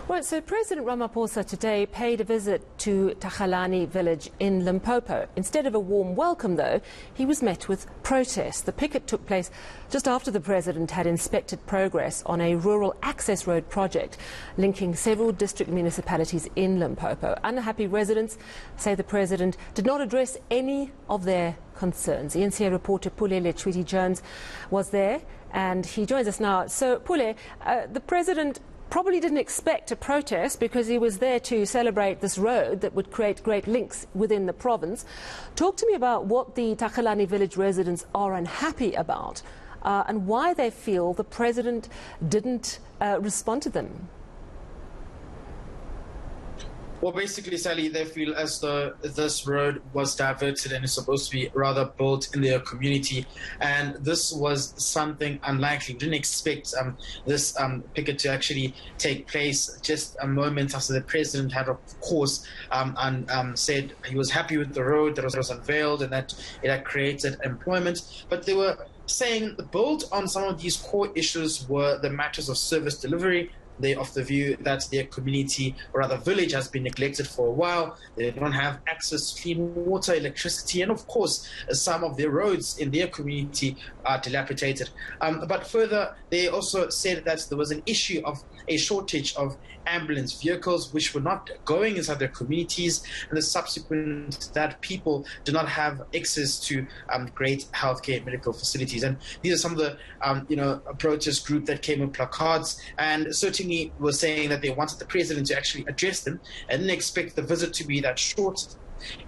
Well, so President Ramaphosa today paid a visit to Thakgalani village in Limpopo. Instead of a warm welcome, though, he was met with protests. The picket took place just after the president had inspected progress on a rural access road project linking several district municipalities in Limpopo. Unhappy residents say the president did not address any of their concerns. ENCA reporter Pulele Tweety-Jones was there and he joins us now. So, Pule, the president probably didn't expect a protest because he was there to celebrate this road that would create great links within the province. Talk to me about what the Thakgalani village residents are unhappy about and why they feel the president didn't respond to them. Well, basically, Sally, they feel as though this road was diverted and is supposed to be rather built in their community. And this was something unlikely. Didn't expect this picket to actually take place just a moment after the president had, of course, said he was happy with the road that was unveiled and that it had created employment. But they were saying built on some of these core issues were the matters of service delivery. They of the view that their community or rather village has been neglected for a while. They don't have access to clean water, electricity, and of course some of their roads in their community are dilapidated. But further, they also said that there was an issue of a shortage of ambulance vehicles which were not going inside their communities, and the subsequent that people do not have access to great healthcare medical facilities. And these are some of the protest group that came with placards and certainly were saying that they wanted the president to actually address them and didn't expect the visit to be that short,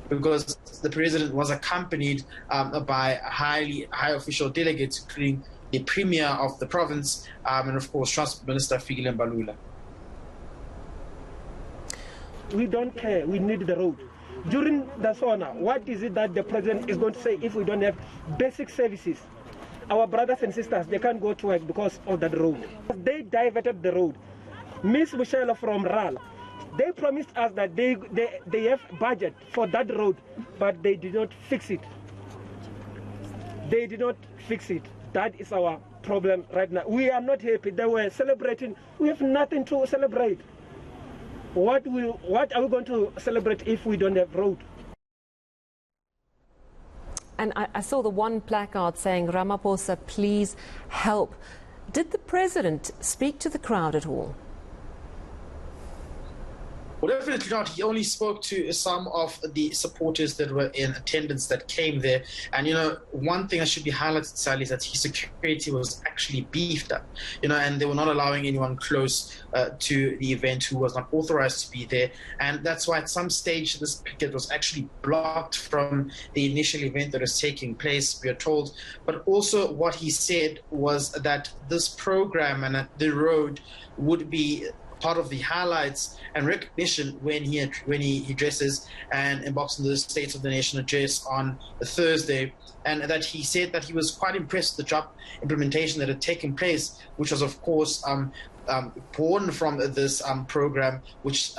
because the president was accompanied by high official delegates, including the premier of the province and of course Transport Minister Thakgalani Balula. We don't care, we need the road. During the SONA, what is it that the president is going to say if we don't have basic services? Our brothers and sisters, they can't go to work because of that road. They diverted the road. Miss Michelle from RAL, they promised us that they have budget for that road, but they did not fix it. They did not fix it. That is our problem right now. We are not happy. They were celebrating. We have nothing to celebrate. What are we going to celebrate if we don't have road? And I saw the one placard saying, Ramaphosa, please help. Did the president speak to the crowd at all? Well, definitely not. He only spoke to some of the supporters that were in attendance that came there. And, one thing that should be highlighted, Sally, is that his security was actually beefed up, and they were not allowing anyone close to the event who was not authorized to be there. And that's why at some stage this picket was actually blocked from the initial event that was taking place, we are told. But also what he said was that this program and that the road would be part of the highlights and recognition when he addresses and embarks on the State of the Nation address on Thursday, and that he said that he was quite impressed with the job implementation that had taken place, which was of course born from this program, which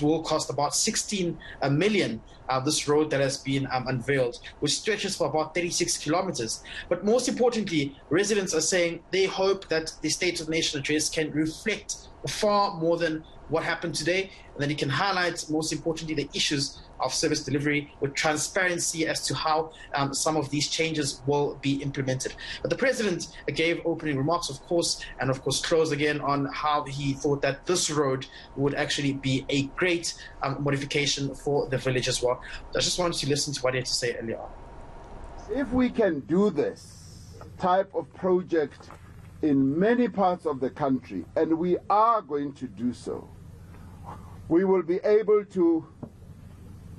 will cost about 16 million. This road that has been unveiled, which stretches for about 36 kilometers. But most importantly, residents are saying they hope that the State of the Nation address can reflect far more than what happened today, and that it can highlight, most importantly, the issues of service delivery with transparency as to how some of these changes will be implemented. But the president gave opening remarks, of course, and of course closed again on how he thought that this road would actually be a great modification for the village as well. I just wanted to listen to what he had to say earlier on. If we can do this type of project in many parts of the country, and we are going to do so, we will be able to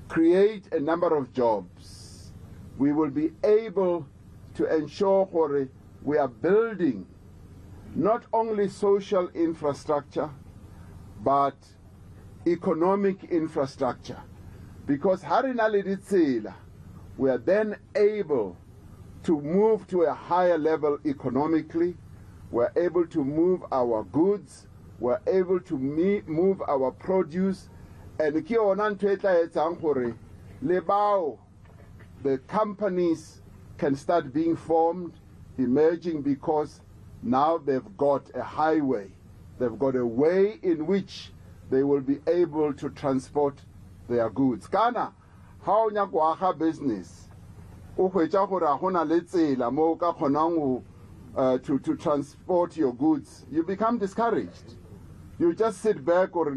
create a number of jobs. We will be able to ensure we are building not only social infrastructure, but economic infrastructure. Because we are then able to move to a higher level economically. We're able to move our goods, we're able to move our produce, and the companies can start being formed, emerging, because now they've got a highway They've got a way in which they will be able to transport their goods. Kana, how nyakwaha business, to transport your goods, you become discouraged. You just sit back, or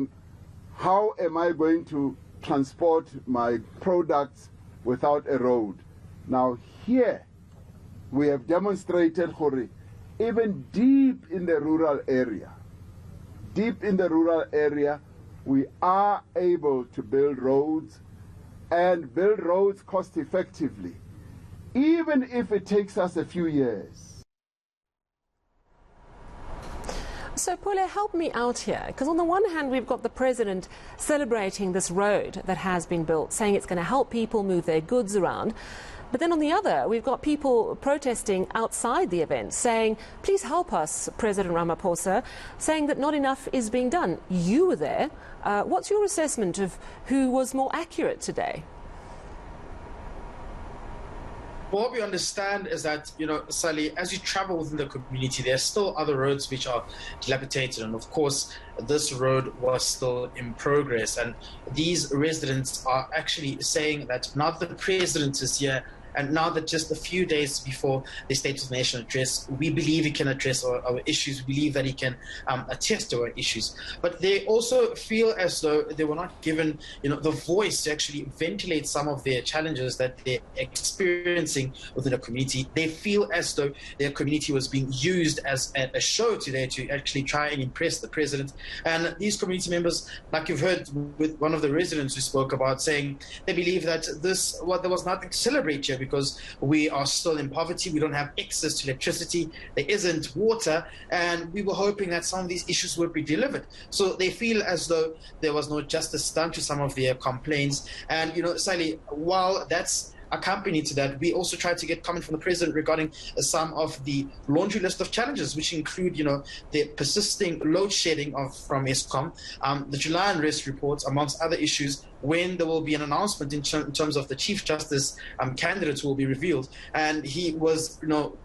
how am I going to transport my products without a road? Now here, we have demonstrated, even deep in the rural area, we are able to build roads, and build roads cost effectively, even if it takes us a few years. So, Pule, help me out here, because on the one hand, we've got the president celebrating this road that has been built, saying it's going to help people move their goods around. But then on the other, we've got people protesting outside the event, saying, please help us, President Ramaphosa, saying that not enough is being done. You were there. What's your assessment of who was more accurate today? What we understand is that, Sally, as you travel within the community, there are still other roads which are dilapidated. And of course, this road was still in progress. And these residents are actually saying that now that the president is here, and now that just a few days before the State of the Nation address, we believe he can address our issues. We believe that he can attest to our issues. But they also feel as though they were not given, the voice to actually ventilate some of their challenges that they're experiencing within the community. They feel as though their community was being used as a show today to actually try and impress the president. And these community members, like you've heard with one of the residents who spoke about, saying they believe that there was nothing to celebrate here, because we are still in poverty, we don't have access to electricity, there isn't water, and we were hoping that some of these issues would be delivered. So they feel as though there was no justice done to some of their complaints. And, Sally, while that's accompanied to that, we also tried to get comment from the president regarding some of the laundry list of challenges, which include, the persisting load shedding from Eskom, the July unrest reports, amongst other issues, when there will be an announcement in terms of the Chief Justice candidates who will be revealed. And he was,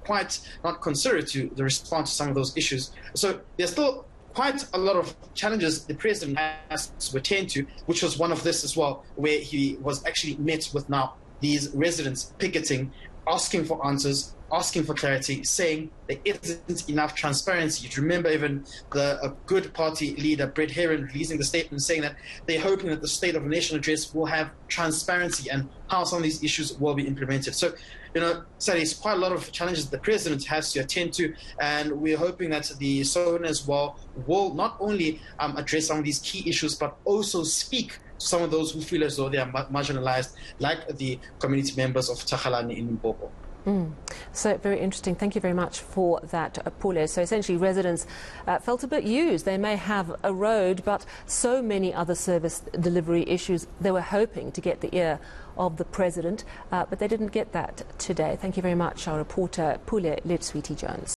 quite not considerate to the response to some of those issues. So there's still quite a lot of challenges the president has to attend to, which was one of this as well, where he was actually met with now these residents picketing, asking for answers, asking for clarity, saying there isn't enough transparency. You remember even the good party leader, Brett Heron, releasing the statement saying that they're hoping that the State of the Nation address will have transparency and how some of these issues will be implemented. So, Sally, it's quite a lot of challenges the president has to attend to, and we're hoping that the SONA as well will not only address some of these key issues, but also speak to some of those who feel as though they are marginalized, like the community members of Thakgalani in Limpopo. So very interesting. Thank you very much for that, Pule. So essentially residents felt a bit used. They may have a road, but so many other service delivery issues. They were hoping to get the ear of the president, but they didn't get that today. Thank you very much, our reporter Pule Letswiti Jones.